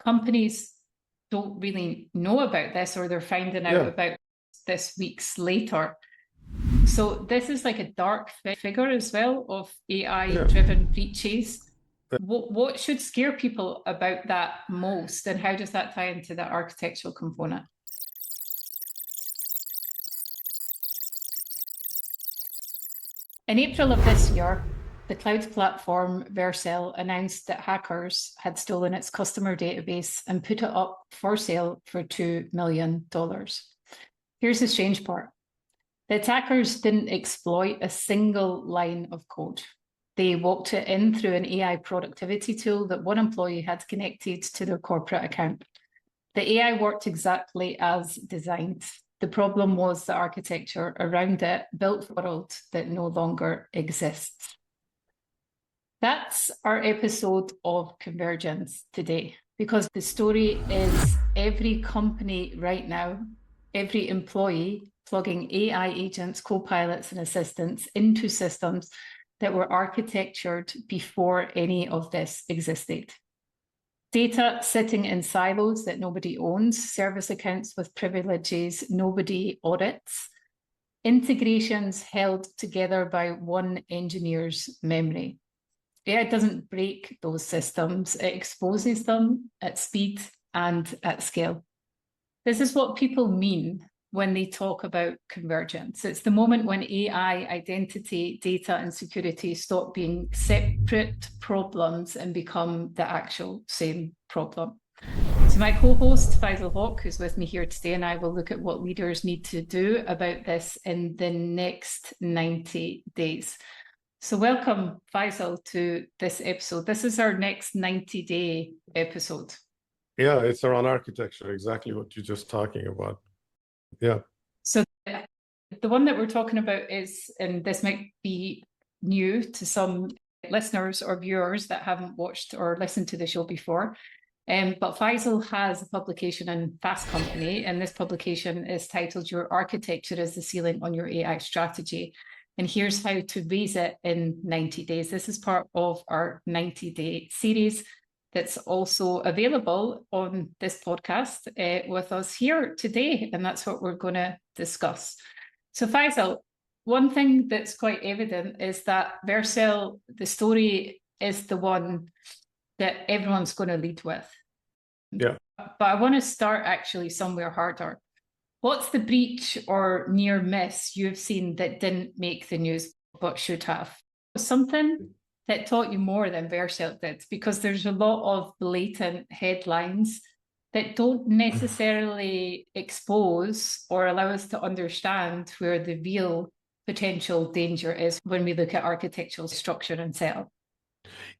companies don't really know about this, or they're finding out about this weeks later. So this is like a dark figure as well of AI-driven breaches. What should scare people about that most, and how does that tie into the architectural component? In April of this year, the cloud platform Vercel announced that hackers had stolen its customer database and put it up for sale for $2 million. Here's the strange part. The attackers didn't exploit a single line of code. They walked it in through an AI productivity tool that one employee had connected to their corporate account. The AI worked exactly as designed. The problem was the architecture around it built for a world that no longer exists. That's our episode of Convergence today, because the story is every company right now, every employee plugging AI agents, copilots, and assistants into systems that were architectured before any of this existed. Data sitting in silos that nobody owns, service accounts with privileges nobody audits, integrations held together by one engineer's memory. AI doesn't break those systems, it exposes them at speed and at scale. This is what people mean when they talk about convergence. It's the moment when AI, identity, data, and security stop being separate problems and become the actual same problem. So my co-host, Faisal Hoque, who's with me here today, and I will look at what leaders need to do about this in the next 90 days. So welcome, Faisal, to this episode. This is our next 90-day episode. Yeah, it's around architecture, exactly what you're just talking about. Yeah. So the one that we're talking about is, and this might be new to some listeners or viewers that haven't watched or listened to the show before, but Faisal has a publication in Fast Company, and this publication is titled Your Architecture is the Ceiling on Your AI Strategy. And here's how to raise it in 90 days. This is part of our 90-day series that's also available on this podcast with us here today. And that's what we're going to discuss. So Faisal, one thing that's quite evident is that Vercel, the story is the one that everyone's going to lead with. Yeah. But I want to start actually somewhere harder. What's the breach or near miss you've seen that didn't make the news but should have? Something that taught you more than Vercel did, because there's a lot of blatant headlines that don't necessarily expose or allow us to understand where the real potential danger is when we look at architectural structure and setup.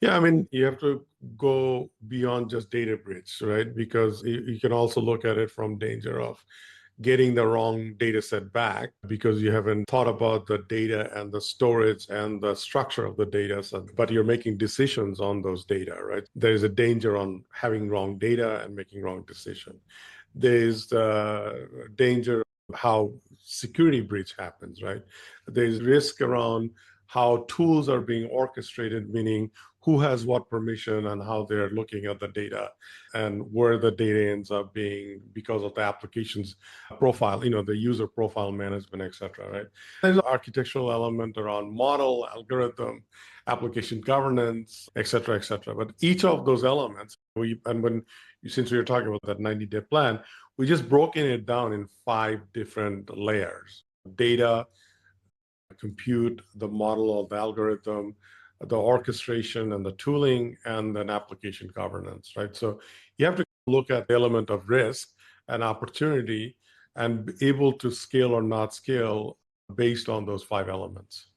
Yeah, I mean, you have to go beyond just data breach, right? Because you can also look at it from danger of getting the wrong data set back because you haven't thought about the data and the storage and the structure of the data set, but you're making decisions on those data, right? There's a danger on having wrong data and making wrong decision. There's the danger of how security breach happens, right? There's risk around how tools are being orchestrated, meaning who has what permission and how they're looking at the data and where the data ends up being because of the application's profile, the user profile management, et cetera, right? There's an architectural element around model, algorithm, application governance, et cetera, et cetera. But each of those elements, since we were talking about that 90-day plan, we just broken it down in 5 different layers: data, compute, the model of the algorithm, the orchestration and the tooling, and then application governance, right? So you have to look at the element of risk and opportunity and be able to scale or not scale based on those 5 elements.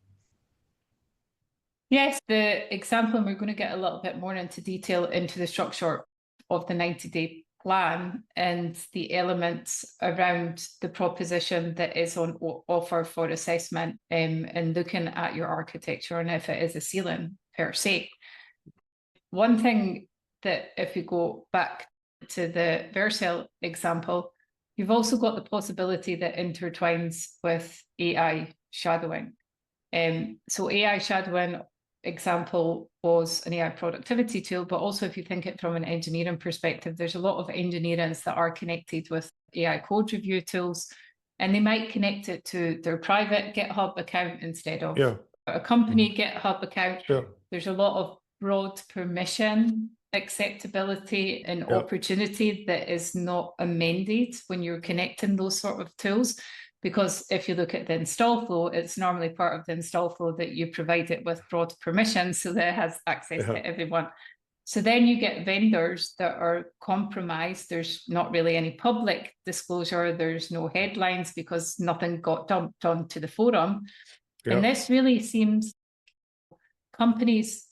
Yes, the example, and we're going to get a little bit more into detail into the structure of the 90-day plan and the elements around the proposition that is on offer for assessment, and looking at your architecture and if it is a ceiling per se. One thing that, if we go back to the Vercel example, you've also got the possibility that intertwines with AI shadowing. So AI shadowing example was an AI productivity tool, but also if you think it from an engineering perspective, there's a lot of engineers that are connected with AI code review tools, and they might connect it to their private GitHub account instead of a company GitHub account. There's a lot of broad permission acceptability and opportunity that is not amended when you're connecting those sort of tools. Because if you look at the install flow, it's normally part of the install flow that you provide it with broad permission so that it has access to everyone. So then you get vendors that are compromised. There's not really any public disclosure. There's no headlines because nothing got dumped onto the forum. And this really seems companies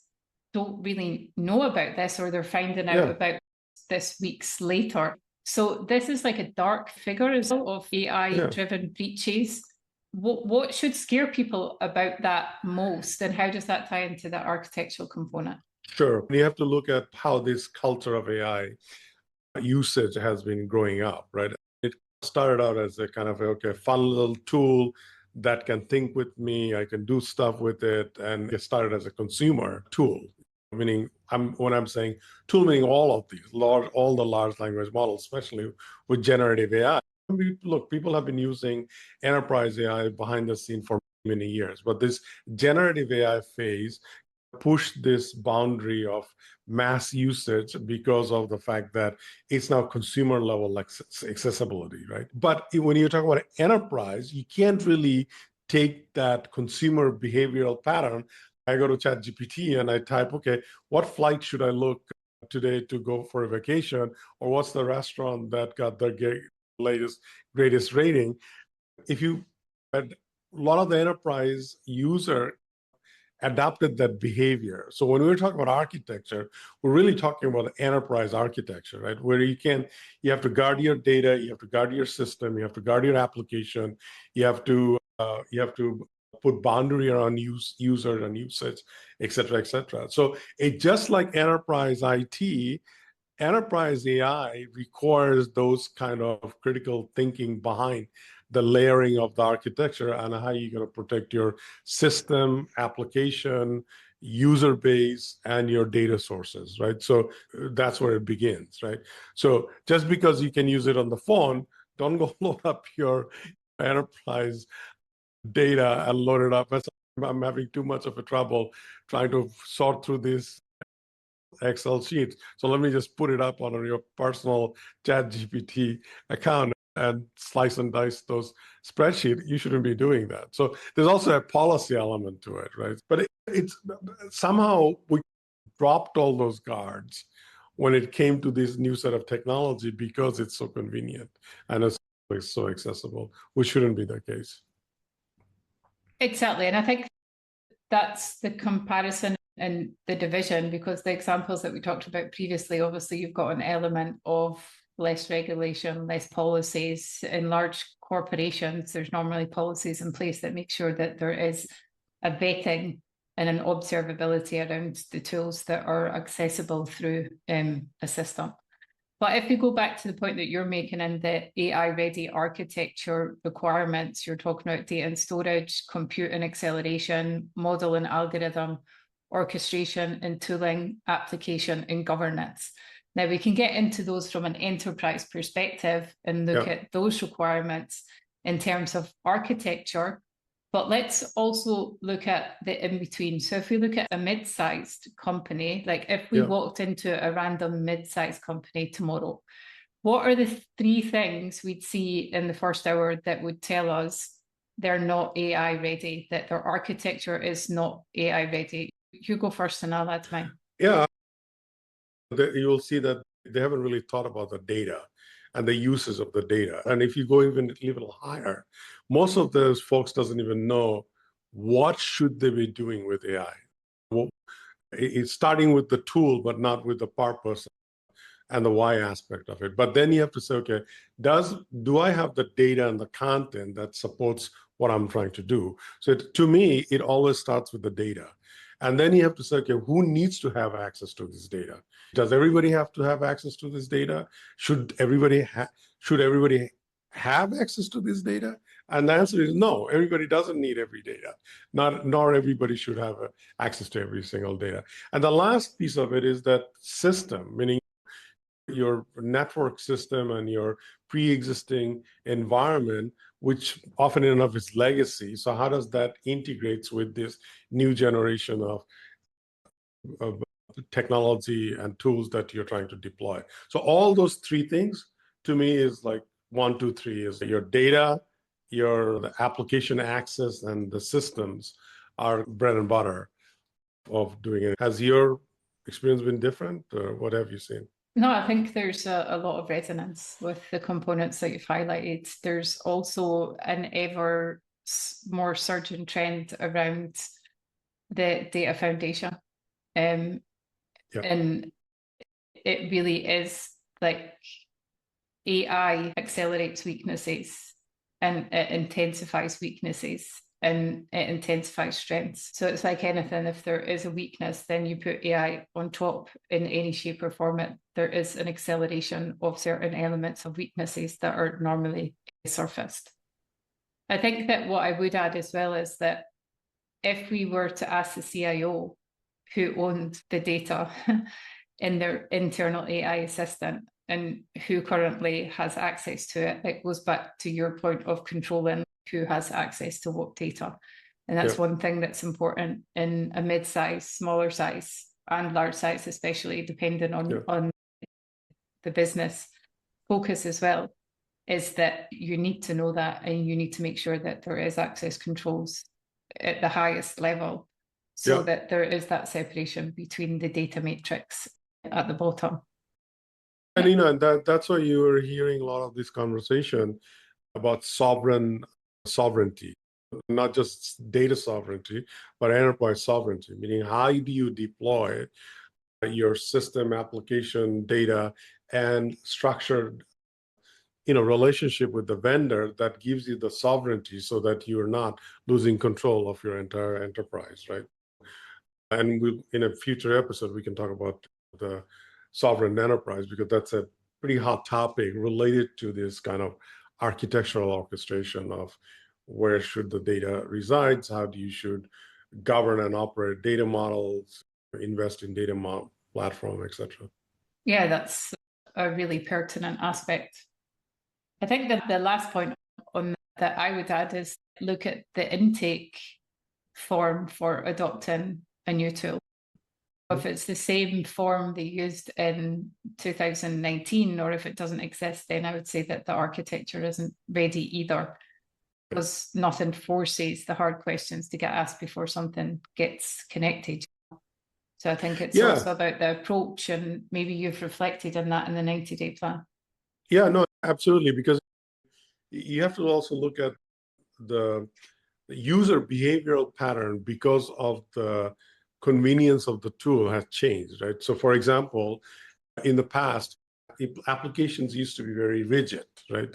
don't really know about this, or they're finding out about this weeks later. So this is like a dark figure as well of AI-driven breaches. What should scare people about that most, and how does that tie into the architectural component? Sure. You have to look at how this culture of AI usage has been growing up, right? It started out as a kind of, fun little tool that can think with me, I can do stuff with it, and it started as a consumer tool. Meaning, when I'm saying tool, meaning all of these, all the large language models, especially with generative AI. Look, people have been using enterprise AI behind the scene for many years, but this generative AI phase pushed this boundary of mass usage because of the fact that it's now consumer level accessibility, right? But when you talk about enterprise, you can't really take that consumer behavioral pattern. I go to ChatGPT and I type, okay, what flight should I look today to go for a vacation? Or what's the restaurant that got the greatest rating? If you had a lot of the enterprise user adopted that behavior. So when we're talking about architecture, we're really talking about enterprise architecture, right? Where you have to guard your data, you have to guard your system, you have to guard your application, you have to put boundary around user and usage, et cetera, et cetera. So it just like enterprise IT, enterprise AI requires those kind of critical thinking behind the layering of the architecture and how you're going to protect your system, application, user base, and your data sources, right? So that's where it begins, right? So just because you can use it on the phone, don't go load up your enterprise data and load it up. I'm having too much of a trouble trying to sort through these Excel sheets. So let me just put it up on your personal ChatGPT account and slice and dice those spreadsheets. You shouldn't be doing that. So there's also a policy element to it, right? But it's somehow we dropped all those guards when it came to this new set of technology because it's so convenient and it's so accessible, which shouldn't be the case. Exactly. And I think that's the comparison and the division, because the examples that we talked about previously, obviously you've got an element of less regulation, less policies. In large corporations, there's normally policies in place that make sure that there is a vetting and an observability around the tools that are accessible through a system. But if you go back to the point that you're making in the AI-ready architecture requirements, you're talking about data and storage, compute and acceleration, model and algorithm, orchestration and tooling, application and governance. Now we can get into those from an enterprise perspective and look at those requirements in terms of architecture, but let's also look at the in-between. So if we look at a mid-sized company, like if we walked into a random mid-sized company tomorrow, what are the 3 things we'd see in the first hour that would tell us they're not AI ready, that their architecture is not AI ready? You go first and I'll add mine. Yeah, you'll see that they haven't really thought about the data and the uses of the data. And if you go even a little higher, most of those folks doesn't even know what should they be doing with AI. Well, it's starting with the tool, but not with the purpose and the why aspect of it. But then you have to say, okay, do I have the data and the content that supports what I'm trying to do? So to me, it always starts with the data. And then you have to say, okay, who needs to have access to this data? Does everybody have to have access to this data? Should everybody have access to this data? And the answer is no, everybody doesn't need every data. Nor everybody should have access to every single data. And the last piece of it is that system, meaning your network system and your pre-existing environment, which often enough is legacy. So how does that integrates with this new generation of technology and tools that you're trying to deploy? So all those three things to me is like 1, 2, 3 is your data, the application access, and the systems are bread and butter of doing it. Has your experience been different, or what have you seen? No, I think there's a lot of resonance with the components that you've highlighted. There's also an ever more surging trend around the data foundation. Yeah. And it really is like AI accelerates weaknesses and it intensifies weaknesses and it intensifies strengths. So it's like anything, if there is a weakness, then you put AI on top in any shape or format. There is an acceleration of certain elements of weaknesses that are normally surfaced. I think that what I would add as well is that if we were to ask the CIO who owned the data in their internal AI assistant and who currently has access to it, it goes back to your point of controlling who has access to what data. And that's one thing that's important in a mid-size, smaller size, and large size, especially depending on the business focus as well, is that you need to know that and you need to make sure that there is access controls at the highest level so that there is that separation between the data matrix at the bottom. And that's why you were hearing a lot of this conversation about sovereignty, not just data sovereignty, but enterprise sovereignty, meaning how do you deploy your system, application, data, and structured relationship with the vendor that gives you the sovereignty so that you're not losing control of your entire enterprise, right? And in a future episode, we can talk about the sovereign enterprise, because that's a pretty hot topic related to this kind of architectural orchestration of where should the data resides, how you should govern and operate data models, invest in data platform, etc. Yeah, that's a really pertinent aspect. I think that the last point on that I would add is look at the intake form for adopting a new tool. If it's the same form they used in 2019, or if it doesn't exist, then I would say that the architecture isn't ready either, because nothing forces the hard questions to get asked before something gets connected. So I think it's also about the approach, and maybe you've reflected on that in the 90-day plan. Yeah, no, absolutely, because you have to also look at the user behavioral pattern because of the convenience of the tool has changed, right? So for example, in the past, applications used to be very rigid, right?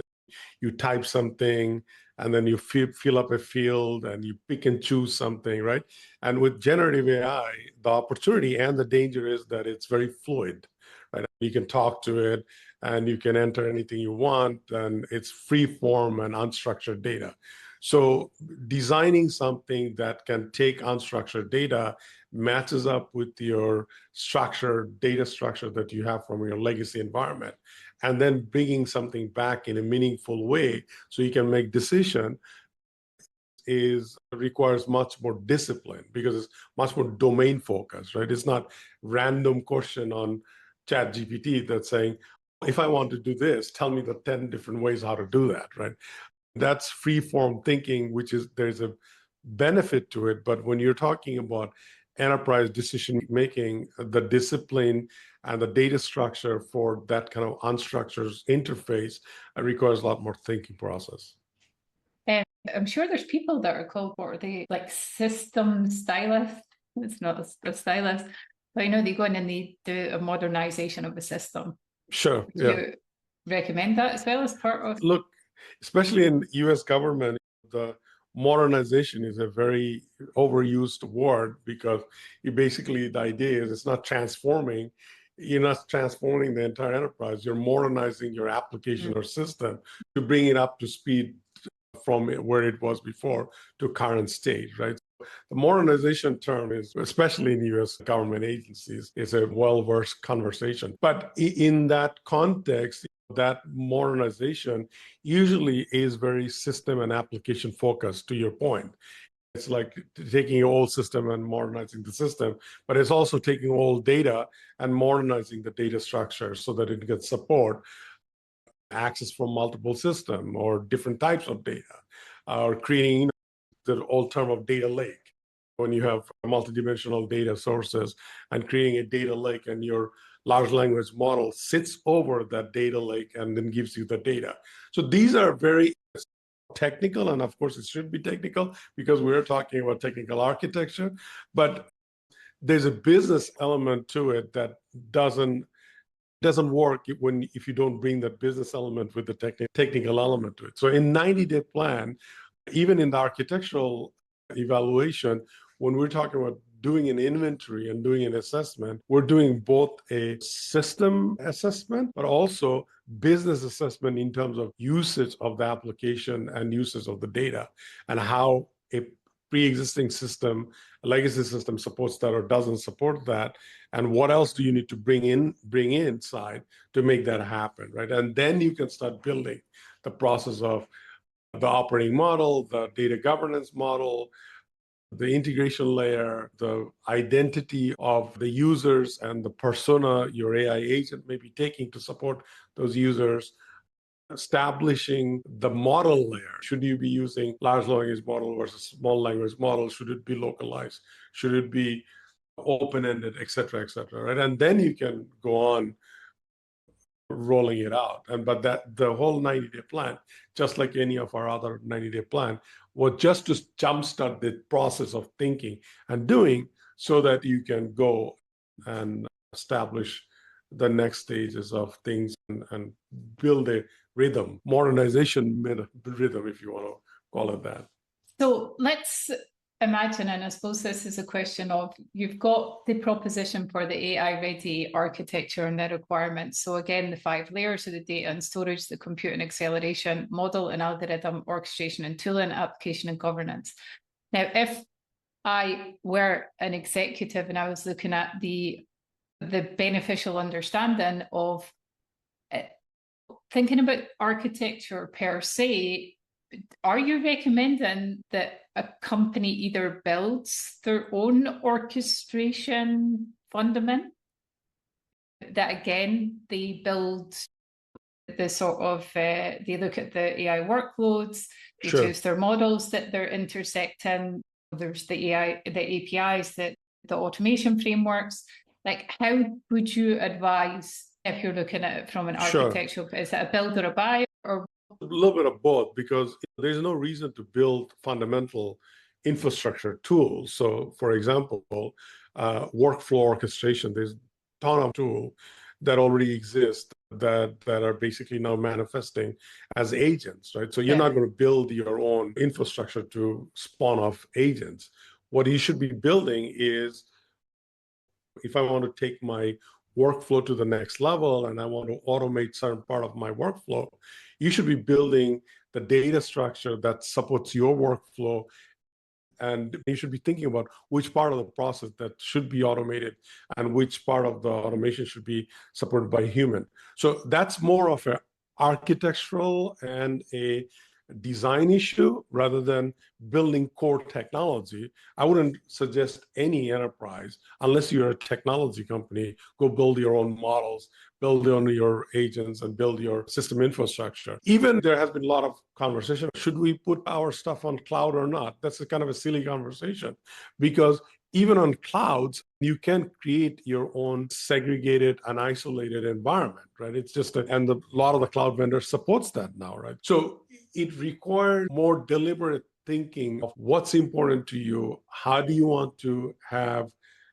You type something and then you fill up a field and you pick and choose something, right? And with generative AI, the opportunity and the danger is that it's very fluid, right? You can talk to it and you can enter anything you want, and it's free form and unstructured data. So designing something that can take unstructured data, matches up with your structured data structure that you have from your legacy environment, and then bringing something back in a meaningful way so you can make decision requires much more discipline, because it's much more domain focused, right? It's not random question on chat GPT that's saying, if I want to do this, tell me the 10 different ways how to do that, right? That's free form thinking, which is, there's a benefit to it. But when you're talking about enterprise decision making, the discipline and the data structure for that kind of unstructured interface requires a lot more thinking process. I'm sure there's people that are called, what are they, like system stylists? It's not a stylist, but I know they go in and they do a modernization of the system. Sure. Do you recommend that as well as part of? Look, especially in US government, the modernization is a very overused word, because the idea is it's not transforming, you're not transforming the entire enterprise. You're modernizing your application or system to bring it up to speed from where it was before to current state, right? The modernization term is, especially in US government agencies, is a well-versed conversation. But in that context, that modernization usually is very system and application focused, to your point. It's like taking an old system and modernizing the system, but it's also taking old data and modernizing the data structure so that it can support access from multiple systems or different types of data, or creating the old term of data lake. When you have multidimensional data sources and creating a data lake, and your large language model sits over that data lake and then gives you the data. So these are very technical, and of course it should be technical because we're talking about technical architecture, but there's a business element to it that doesn't work if you don't bring that business element with the technical element to it. So in 90-day plan, even in the architectural evaluation, when we're talking about doing an inventory and doing an assessment, we're doing both a system assessment, but also business assessment in terms of usage of the application and usage of the data, and how a pre-existing system, a legacy system, supports that or doesn't support that, and what else do you need to bring inside to make that happen, right? And then you can start building the process of the operating model, the data governance model, the integration layer, the identity of the users and the persona your AI agent may be taking to support those users, establishing the model layer. Should you be using large language model versus small language model? Should it be localized? Should it be open-ended, et cetera, right? And then you can go on rolling it out. But that the whole 90-day plan, just like any of our other 90-day plan, was just to jumpstart the process of thinking and doing, so that you can go and establish the next stages of things and build a rhythm, modernization rhythm, if you want to call it that. So let's imagine, and I suppose this is a question of, you've got the proposition for the AI-ready architecture and the requirements. So again, the 5 layers of the data and storage, the compute and acceleration, model and algorithm, orchestration and tooling, application and governance. Now, if I were an executive and I was looking at the beneficial understanding of thinking about architecture per se, are you recommending that a company either builds their own orchestration fundament, that again, they build the sort of, they look at the AI workloads, they choose their models that they're intersecting, there's the AI, the APIs, the automation frameworks. Like, how would you advise if you're looking at it from an architectural, is it a build or a buy, or a little bit of both, because there's no reason to build fundamental infrastructure tools. So, for example, workflow orchestration, there's a ton of tools that already exist that are basically now manifesting as agents, right? So you're not going to build your own infrastructure to spawn off agents. What you should be building is, if I want to take my workflow to the next level and I want to automate certain part of my workflow, you should be building the data structure that supports your workflow. And you should be thinking about which part of the process that should be automated and which part of the automation should be supported by human. So that's more of an architectural and a design issue rather than building core technology. I wouldn't suggest any enterprise, unless you're a technology company, go build your own models, build on your agents, and build your system infrastructure. Even there has been a lot of conversation, should we put our stuff on cloud or not? That's a kind of a silly conversation, because even on clouds, you can create your own segregated and isolated environment, right? It's just, and a lot of the cloud vendors supports that now, right? So it requires more deliberate thinking of what's important to you. How do you want to have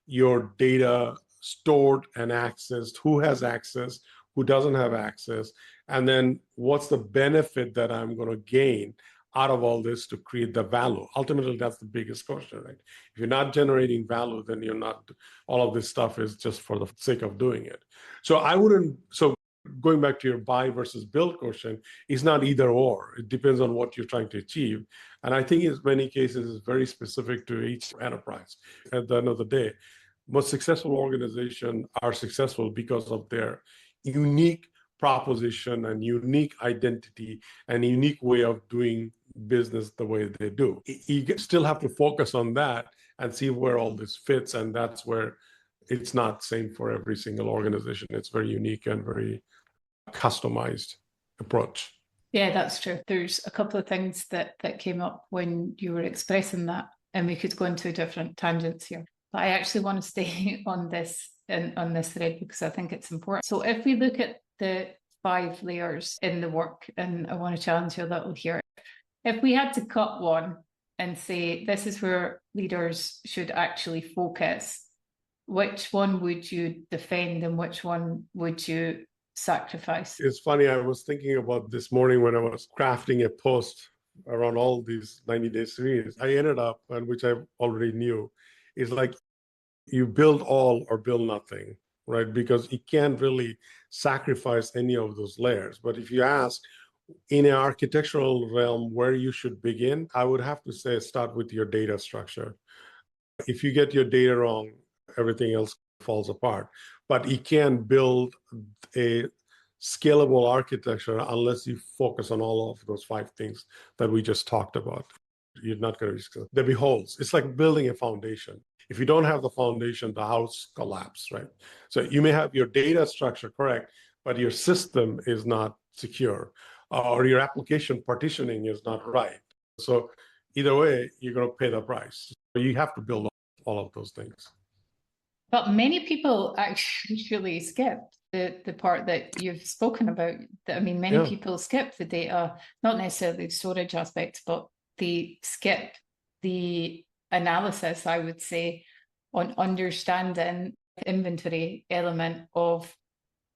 your data stored and accessed? Who has access? Who doesn't have access? And then what's the benefit that I'm going to gain out of all this to create the value? Ultimately, that's the biggest question, right? If you're not generating value, then you're not, all of this stuff is just for the sake of doing it. So I wouldn't, so going back to your buy versus build question, it's not either or. It depends on what you're trying to achieve. And I think in many cases, it's very specific to each enterprise. At the end of the day, most successful organizations are successful because of their unique proposition and unique identity and unique way of doing business the way they do. You still have to focus on that and see where all this fits. And that's where it's not same for every single organization. It's very unique and very customized approach. Yeah, that's true. There's a couple of things that came up when you were expressing that, and we could go into different tangents here. But I actually want to stay on this thread because I think it's important. So if we look at the 5 layers in the work, and I want to challenge you a little here. If we had to cut one and say this is where leaders should actually focus, which one would you defend and which one would you sacrifice? It's funny, I was thinking about this morning when I was crafting a post around all these 90-day series. I ended up, and which I already knew, is like you build all or build nothing, right? Because you can't really sacrifice any of those layers. But if you ask in an architectural realm where you should begin, I would have to say start with your data structure. If you get your data wrong, everything else falls apart. But you can't build a scalable architecture unless you focus on all of those 5 things that we just talked about. You're not going to be successful. There'll be holes. It's like building a foundation. If you don't have the foundation, the house collapses, right? So you may have your data structure correct, but your system is not secure, or your application partitioning is not right. So either way, you're going to pay the price. You have to build all of those things. But many people actually skip the part that you've spoken about. I mean, many people skip the data, not necessarily the storage aspect, but they skip the analysis, I would say, on understanding the inventory element of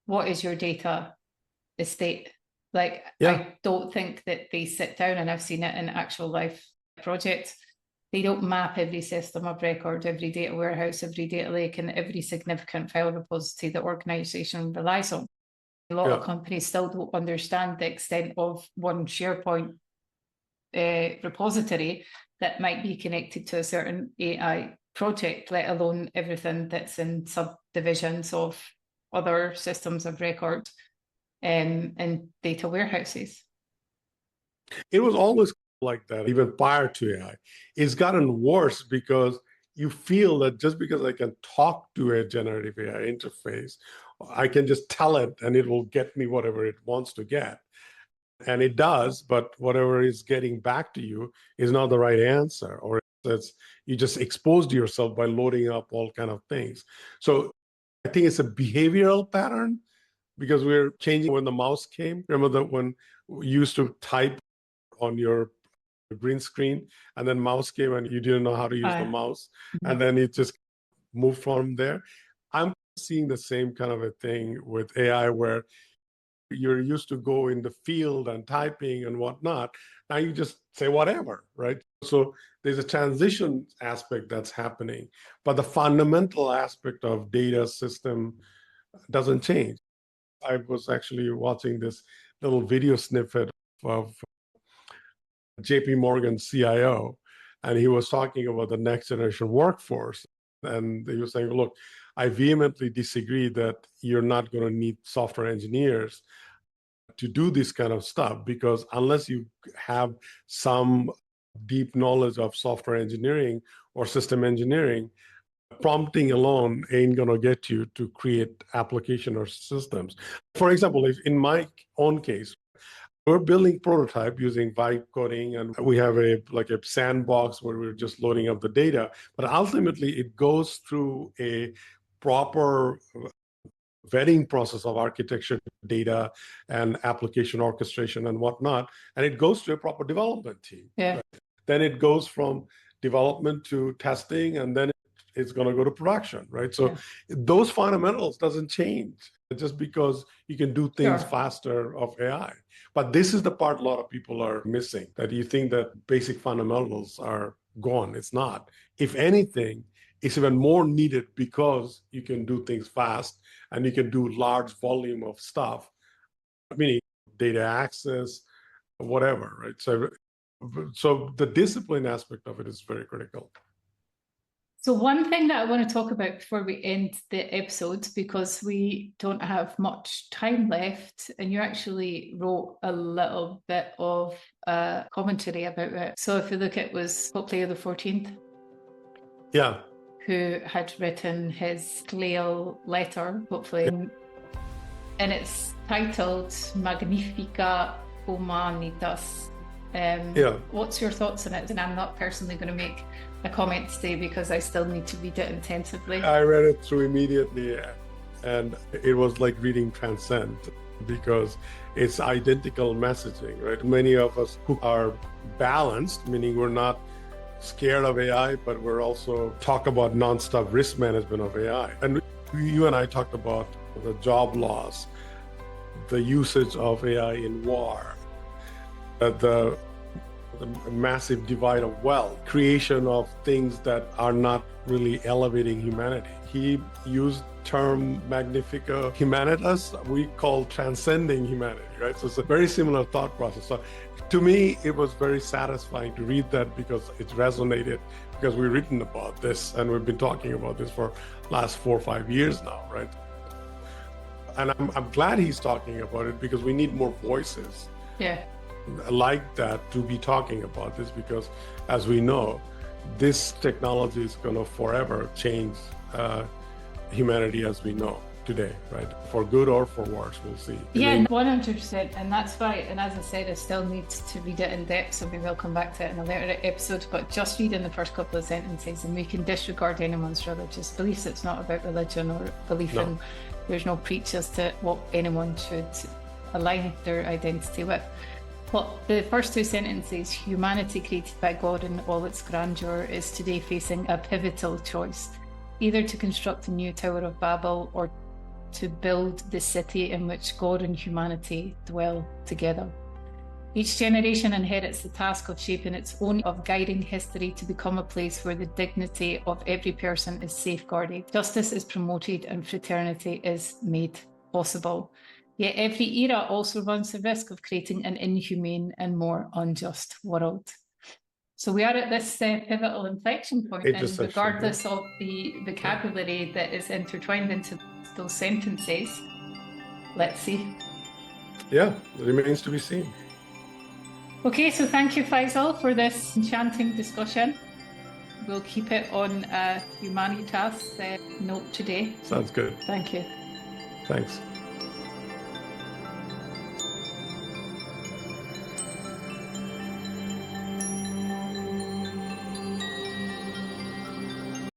what is your data estate. Like, I don't think that they sit down, and I've seen it in actual life projects. They don't map every system of record, every data warehouse, every data lake, and every significant file repository that organization relies on. A lot of companies still don't understand the extent of one SharePoint repository that might be connected to a certain AI project, let alone everything that's in subdivisions of other systems of record and data warehouses. It was always like that, even prior to AI. It's gotten worse because you feel that just because I can talk to a generative AI interface, I can just tell it and it will get me whatever it wants to get. And it does, but whatever is getting back to you is not the right answer, or it's you just exposed yourself by loading up all kind of things. So I think it's a behavioral pattern because we're changing. When the mouse came, remember that when you used to type on your green screen and then mouse came and you didn't know how to use the mouse, and then it just moved from there. I'm seeing the same kind of a thing with AI where you're used to go in the field and typing and whatnot. Now you just say whatever, right? So there's a transition aspect that's happening, but the fundamental aspect of data system doesn't change. I was actually watching this little video snippet of JP Morgan CIO, and he was talking about the next generation workforce. And he was saying, look, I vehemently disagree that you're not going to need software engineers to do this kind of stuff, because unless you have some deep knowledge of software engineering or system engineering, prompting alone ain't going to get you to create application or systems. For example, if in my own case, we're building prototype using vibe coding, and we have a sandbox where we're just loading up the data, but ultimately it goes through a proper vetting process of architecture, data, and application orchestration and whatnot, and it goes to a proper development team. Right? Then it goes from development to testing, and then it's going to go to production, right? So those fundamentals doesn't change. just because you can do things faster of AI. But this is the part a lot of people are missing, that you think that basic fundamentals are gone. It's not. If anything, it's even more needed because you can do things fast and you can do large volume of stuff, meaning data access, whatever, right? So the discipline aspect of it is very critical. So one thing that I want to talk about before we end the episode, because we don't have much time left, and you actually wrote a little bit of commentary about it. So if you look, it was Pope Leo XIV. Yeah. Who had written his Glale letter, hopefully, and it's titled Magnifica Humanitas. What's your thoughts on it? And I'm not personally going to make a comment today because I still need to read it intensively. I read it through immediately, and it was like reading Transcend, because it's identical messaging, right? Many of us who are balanced, meaning we're not scared of AI, but we're also talk about non-stop risk management of AI. And you and I talked about the job loss, the usage of AI in war, the massive divide of wealth, creation of things that are not really elevating humanity. He used term Magnifica Humanitas, we call transcending humanity, right? So it's a very similar thought process. So to me, it was very satisfying to read that because it resonated, because we've written about this and we've been talking about this for last 4 or 5 years now, right? And I'm glad he's talking about it, because we need more voices like that to be talking about this, because as we know, this technology is going to forever change humanity as we know today, right? For good or for worse, we'll see. Yeah, 100%. And that's why, and as I said, I still need to read it in depth, so we will come back to it in a later episode, but just reading the first couple of sentences, and we can disregard anyone's religious beliefs. It's not about religion or belief in, there's no preach as to what anyone should align their identity with. But the first 2 sentences, humanity created by God in all its grandeur is today facing a pivotal choice, either to construct a new Tower of Babel or to build the city in which God and humanity dwell together. Each generation inherits the task of shaping its own, of guiding history to become a place where the dignity of every person is safeguarded, justice is promoted, and fraternity is made possible. Yet every era also runs the risk of creating an inhumane and more unjust world. So we are at this pivotal inflection point, and regardless of the vocabulary that is intertwined into those sentences, let's see. Yeah, it remains to be seen. Okay, so thank you, Faisal, for this enchanting discussion. We'll keep it on a Humanitas note today. Sounds good. Thank you. Thanks.